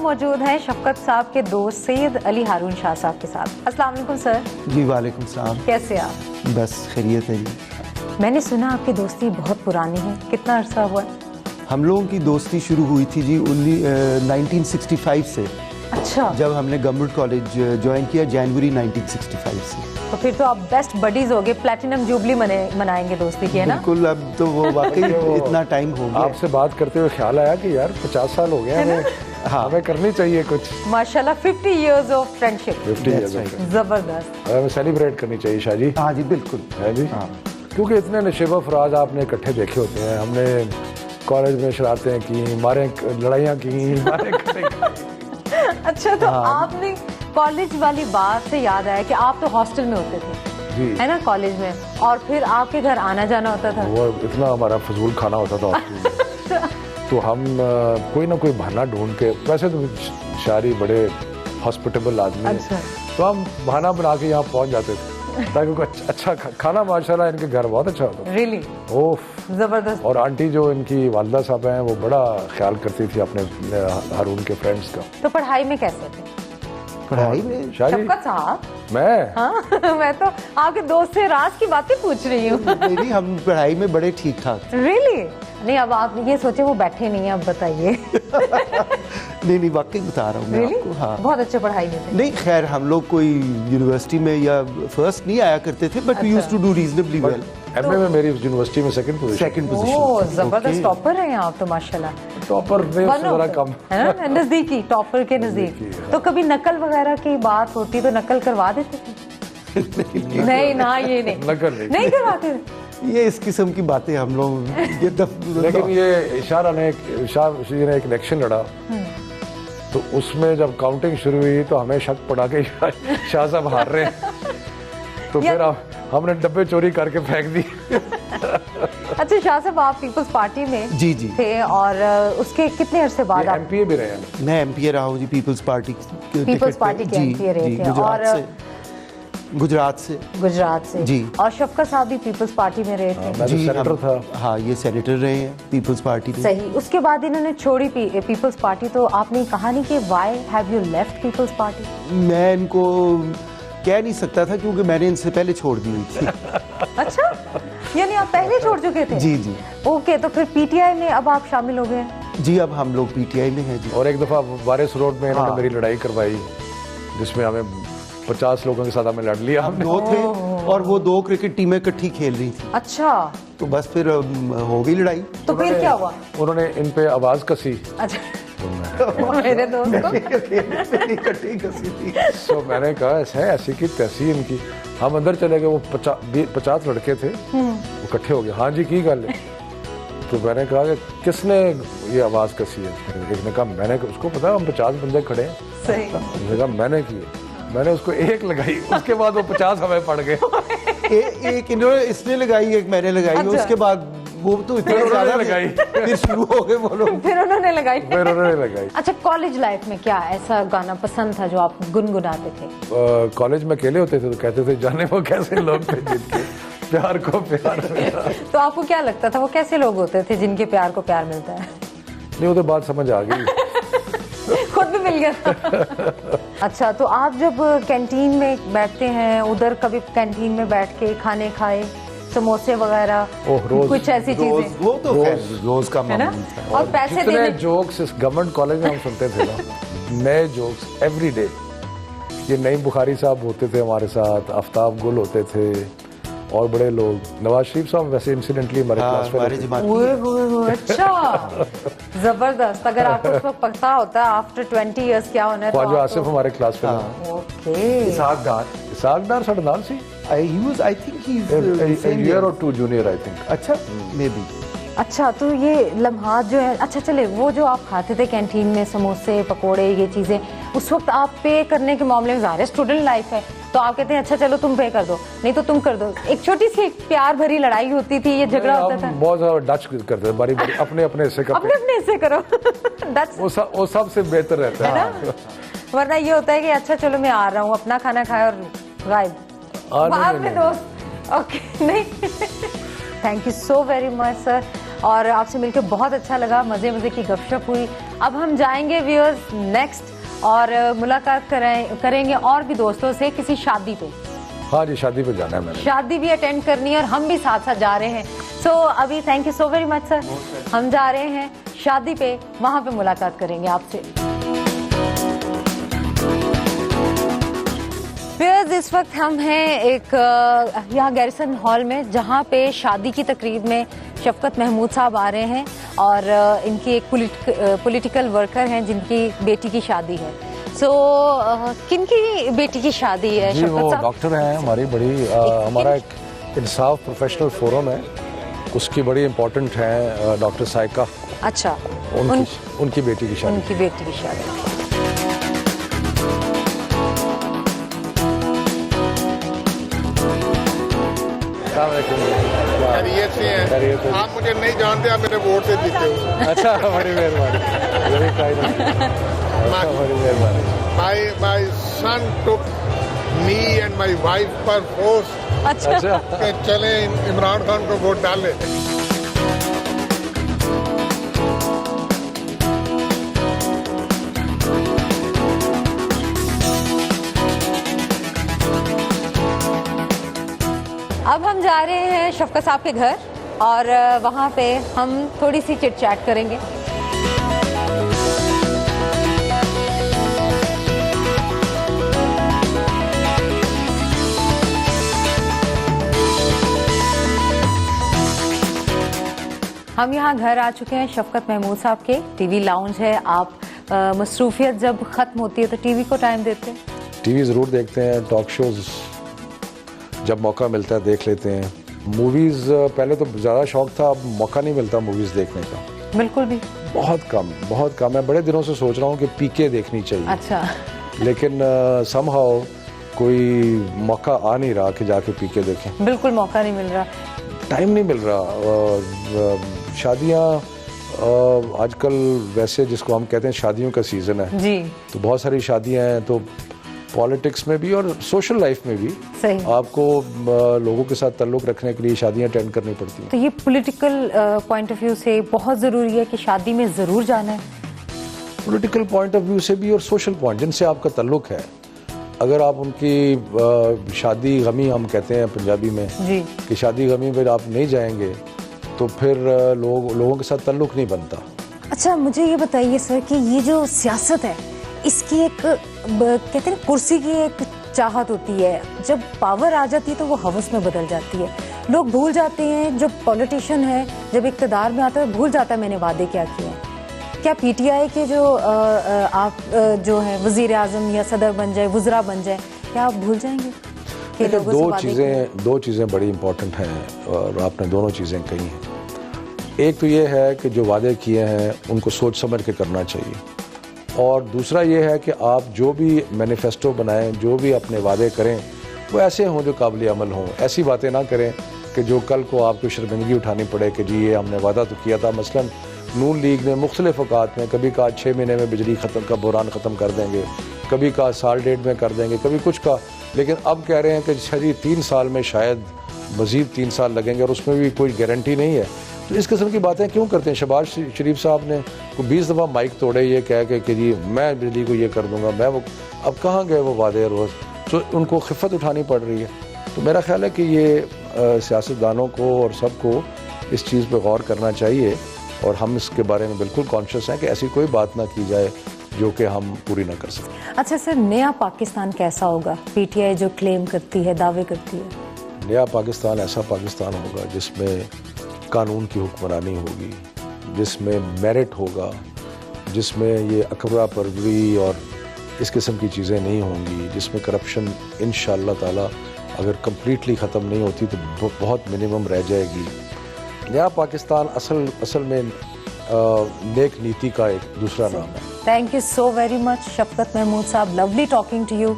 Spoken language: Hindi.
मौजूद हैं शफकत साहब के दोस्त सैयद अली हारून शाह साहब के साथ। अस्सलाम वालेकुम सर। जी वालेकुम सलाम। कैसे आप? बस खैरियत है जी। मैंने सुना आपकी दोस्ती बहुत पुरानी है, कितना अरसा हुआ है? हम लोगों की दोस्ती शुरू हुई थी जी 1965 से। अच्छा, जब हमने गवर्नमेंट कॉलेज ज्वाइन किया जनवरी 1965 से। तो फिर तो आप बेस्ट बडीज हो गए, प्लैटिनम जुबली मनाएंगे दोस्ती की, है ना? बिल्कुल, अब तो वो वाकई इतना टाइम हो गया। आपसे बात करते हुए ख्याल आया कि यार 50 साल हो गए हमें, हाँ हमें करनी चाहिए कुछ। माशाल्लाह 50 years ऑफ फ्रेंडशिप, 50 years जबरदस्त। हमें सेलिब्रेट करनी चाहिए शाह जी। हाँ जी बिल्कुल है जी, हाँ। क्योंकि इतने नशेबा फराज आपने इकट्ठे देखे होते हैं। हमने कॉलेज में शरारतें की, मारे लड़ाइयाँ की, मारे अच्छा, तो आपने कॉलेज वाली बात से याद आया कि आप तो हॉस्टल में होते थे जी, है ना, कॉलेज में, और फिर आपके घर आना जाना होता था। वो इतना हमारा फजूल खाना होता था हॉस्टल में। तो हम कोई ना कोई बहाना ढूंढ के, वैसे तो शारी बड़े हॉस्पिटेबल आदमी हैं, अच्छा। तो हम बहाना बना के यहाँ पहुँच जाते थे ताकि कुछ अच्छा खाना, माशाल्लाह इनके घर बहुत अच्छा होता था। रियली ओफ, जबरदस्त। और आंटी जो इनकी वालदा साहब हैं वो बड़ा ख्याल करती थी अपने हारून के फ्रेंड्स का। तो पढ़ाई में कैसे थे पढ़ाई में? शादी शफकत साहब? मैं हाँ मैं तो आपके दोस्त से राज की बातें पूछ रही हूँ। नहीं, हम पढ़ाई में बड़े ठीक ठाक। रियली? नहीं, अब आप ये सोचे वो बैठे नहीं है, अब बताइए। नहीं वाकई बता रहा हूँ मैं रियली? आपको। हाँ बहुत अच्छे पढ़ाई में थे। नहीं, खैर हम लोग कोई यूनिवर्सिटी में या फर्स्ट नहीं आया करते थे, but we used to do reasonably well. MA में मेरी यूनिवर्सिटी में सेकंड सेकंड ओह पोजीशन। जबरदस्त, टॉपर हैं आप तो माशाल्लाह। टॉपर नहीं, उससे जरा कम है ना, नजदीकी, टॉपर के नजदीक। तो कभी नकल वगैरह की बात होती तो नकल करवा देते थे? नहीं ना, ये नहीं, नकल नहीं करवाते थे। ये इस किस्म की बातें हम लोग लेकिन ये शाह जी ने एक इलेक्शन लड़ा, तो उसमें जब काउंटिंग शुरू हुई तो हमें शक पड़ा कि शाह साहब हार रहे हैं, तो फिर हमने डब्बे चोरी करके फेंक दिए। अच्छा शाह साहब, आप पीपल्स पार्टी में जी थे, और उसके कितने अरसे बाद आप? एमपीए भी रहे हैं। मैं एमपीए रहा हूँ जी, पीपल्स पार्टी के एमपीए रहे थे, और गुजरात से जी। और शफकत साहब भी पीपल्स पार्टी में रहे थे। मैं जी, सेनेटर था। हाँ, ये सेनेटर रहे हैं पीपल्स पार्टी में। सही। उसके बाद इन्होंने छोड़ी पीपल्स पार्टी, तो आपने कहा नहीं कि why have you left People's Party? मैं इनको कह नहीं सकता था क्योंकि मैंने इनसे पहले छोड़ दी हुई थी। अच्छा, यानी आप पहले छोड़ चुके थे? जी जी। ओके, तो फिर पीटीआई में अब आप शामिल हो गए? जी, अब हम लोग पीटीआई में हैं जी। और एक दफा वारिस रोड में इन्होंने हाँ। मेरी लड़ाई करवाई, जिसमें हमें 50 लोगों के साथ हमें लड़ लिया। हम दो थे और वो 2 क्रिकेट टीमें इकट्ठी खेल रही थी। अच्छा, तो बस फिर हो गई लड़ाई। तो फिर क्या हुआ? उन्होंने इन पे आवाज कसी, अच्छा, मेरे दोस्त को इकट्ठी कसी थी। तो मैंने कहा ऐसी की तैसी इनकी। हम अंदर चले गए, वो 50 लड़के थे, वो इकट्ठे हो गए। हाँ जी, की गल है? तो मैंने कहा कि किसने ये आवाज कसी है? एक ने कहा मैंने। उसको पता है हम 50 बंदे खड़े हैं। सही। उसने कहा मैंने की है। मैंने उसको एक लगाई, उसके बाद वो 50 हमें पड़ गए। एक इसने लगाई, एक मैंने लगाई। अच्छा। उसके बाद वो तो इतने फिर ज्यादा उन्होंने लगाई। फिर शुरू हो गए वो लोग। फिर उन्होंने लगाई। फिर उन्होंने लगाई। अच्छा, कॉलेज लाइफ में क्या ऐसा गाना पसंद था जो आप गुनगुनाते थे? कॉलेज में अकेले होते थे तो कहते थे जाने वो कैसे लोग थे जिनके प्यार को प्यार मिला। तो आपको क्या लगता था वो कैसे लोग होते थे जिनके प्यार को प्यार मिलता है? नहीं, वो तो बात समझ आ गई। खुद भी मिल गया। अच्छा, तो आप जब कैंटीन में बैठते हैं, उधर कभी कैंटीन में बैठ के खाने खाए, समोसे वगैरह, रोज कुछ ऐसी चीजें? वो तो रोज का है ना? मामूल था। और पैसे जितने देने जोक्स इस गवर्नमेंट कॉलेज में हम सुनते थे ना, नए जोक्स एवरी डे। ये नईम बुखारी साहब होते थे हमारे साथ, आफ्ताब गुल होते थे, और बड़े लोग। नवाज शरीफ साहब वैसे इंसिडेंटली हमारे क्लास में। अच्छा, जबरदस्त। अगर आपको उस वक्त पता होता आफ्टर 20 इयर्स क्या होना है, तो ख्वाजा आसिफ हमारे क्लास में। ओके। इसाकदार सागदार नाम सी I think he's a year or 2 junior I think। अच्छा, मे बी। अच्छा, तो ये लम्हात जो है, अच्छा चले, वो जो आप खाते थे कैंटीन में समोसे पकोड़े ये चीजें, उस वक्त आप पे करने के मामले में, ज़ाहिर स्टूडेंट लाइफ है, तो आप कहते हैं अच्छा चलो तुम पे कर दो, नहीं तो तुम कर दो। एक छोटी सी प्यार भरी लड़ाई होती थी, ये झगड़ा होता था? बहुत ज्यादा डच करते थे, बारी बारी अपने अपने हिस्से का। अपने अपने हिस्से करो। डच वो सबसे बेहतर रहता है ना, वरना ये होता है कि अच्छा चलो मैं आ रहा हूँ, अपना खाना खाए और गायब बाद में दोस्त। ओके, नहीं। Thank you so very much sir. और आपसे मिलकर बहुत अच्छा लगा, मज़े मज़े की गपशप हुई। अब हम जाएंगे व्यूअर्स नेक्स्ट और मुलाकात करेंगे और भी दोस्तों से किसी शादी पे। हाँ जी, शादी पे जाना है मैंने। शादी भी अटेंड करनी है और हम भी साथ साथ जा रहे हैं। सो अभी thank you so very much sir, हम जा रहे हैं शादी पे, वहाँ पे मुलाकात करेंगे आपसे। फिर इस वक्त हम हैं एक यहाँ गैरिसन हॉल में, जहाँ पे शादी की तकरीब में शफकत महमूद साहब आ रहे हैं और इनकी एक पॉलिटिकल वर्कर हैं जिनकी बेटी की शादी है। सो किनकी बेटी की शादी है? जी, वो डॉक्टर हैं हमारी बड़ी हमारा एक इंसाफ प्रोफेशनल फोरम है, उसकी बड़ी इम्पोर्टेंट है डॉक्टर साइका। अच्छा, उनकी बेटी की शादी। उनकी बेटी की शादी। खैरियत से हैं? आप मुझे नहीं जानते, आप मेरे वोट से जीते हो। अच्छा, बड़ी मेहरबानी, बड़ी मेहरबानी। My son took me and my wife पर force अच्छा, के चले इमरान खान को वोट डाले। अब हम जा रहे हैं शफकत साहब के घर और वहाँ पे हम थोड़ी सी चिट चैट करेंगे। हम यहाँ घर आ चुके हैं शफकत महमूद साहब के। टीवी लाउंज है। आप मसरूफियत जब खत्म होती है तो टीवी को टाइम देते हैं? टीवी ज़रूर देखते हैं, टॉक शोज जब मौका मिलता है देख लेते हैं। मूवीज़ पहले तो ज़्यादा शौक था, अब मौका नहीं मिलता मूवीज़ देखने का। बिल्कुल भी बहुत कम है। बड़े दिनों से सोच रहा हूँ कि पीके देखनी चाहिए। अच्छा। लेकिन समहाउ कोई मौका आ नहीं रहा कि जाके पीके देखें। बिल्कुल मौका नहीं मिल रहा, टाइम नहीं मिल रहा। शादियाँ आजकल वैसे जिसको हम कहते हैं शादियों का सीज़न है जी, तो बहुत सारी शादियाँ हैं, तो पॉलिटिक्स में भी और सोशल लाइफ में भी सही। आपको लोगों के साथ ताल्लुक़ रखने के लिए शादियाँ अटेंड करनी पड़ती हैं। तो ये पॉलिटिकल पॉइंट ऑफ व्यू से बहुत ज़रूरी है कि शादी में ज़रूर जाना है। पॉलिटिकल पॉइंट ऑफ व्यू से भी और सोशल पॉइंट जिनसे आपका ताल्लुक़ है, अगर आप उनकी शादी गमी हम कहते हैं पंजाबी में जी, कि शादी गमी में आप नहीं जाएंगे तो फिर लोगों के साथ ताल्लुक़ नहीं बनता। अच्छा मुझे ये बताइए सर कि ये जो सियासत है इसकी एक कहते हैं कुर्सी की एक चाहत होती है, जब पावर आ जाती है तो वो हवस में बदल जाती है। लोग भूल जाते हैं, जो पॉलिटिशियन है जब इक़्तिदार में आता है भूल जाता है मैंने वादे क्या किए हैं। क्या पीटीआई के जो आप जो है वज़ीर आज़म या सदर बन जाए, वज़रा बन जाए, क्या आप भूल जाएंगे? दो चीज़ें बड़ी इम्पोर्टेंट हैं और आपने दोनों चीज़ें कही हैं। एक तो ये है कि जो वादे किए हैं उनको सोच समझ के करना चाहिए, और दूसरा ये है कि आप जो भी मैनिफेस्टो बनाएं, जो भी अपने वादे करें वो ऐसे हों जो काबिल अमल हों। ऐसी बातें ना करें कि जो कल को आपको शर्मिंदगी उठानी पड़े कि जी ये हमने वादा तो किया था। मसलन नून लीग ने मुख्तलिफ औकात में कभी कहा 6 महीने में बिजली ख़त्म का बहरान ख़त्म कर देंगे, कभी कहा साल डेढ़ में कर देंगे, कभी कुछ कहा, लेकिन अब कह रहे हैं कि जी 3 साल में शायद मज़ीद 3 साल लगेंगे और उसमें भी कोई गारंटी नहीं है। तो इस किस्म की बातें क्यों करते हैं? शहबाज शरीफ साहब ने 20 दफ़ा माइक तोड़े ये कह के कि जी मैं बिजली को ये कर दूंगा, मैं वो, अब कहाँ गए वो वादे रोज़? तो उनको खिफ़त उठानी पड़ रही है। तो मेरा ख्याल है कि ये सियासतदानों को और सबको इस चीज़ पर गौर करना चाहिए, और हम इसके बारे में बिल्कुल कॉन्शियस हैं कि ऐसी कोई बात ना की जाए जो कि हम पूरी ना कर सकें। अच्छा सर, नया पाकिस्तान कैसा होगा? पीटीआई जो क्लेम करती है, दावे करती है, नया पाकिस्तान ऐसा पाकिस्तान होगा जिसमें कानून की हुक्मरानी होगी, जिसमें मेरिट होगा, जिसमें ये अकबरा परवरी और इस किस्म की चीज़ें नहीं होंगी, जिसमें करप्शन इंशाअल्लाह ताला अगर कम्प्लीटली ख़त्म नहीं होती तो बहुत मिनिमम रह जाएगी। नया पाकिस्तान असल में नेक नीति का एक दूसरा नाम है। Thank you so very much Shafqat Mahmood साहब, लवली टॉकिंग टू यू।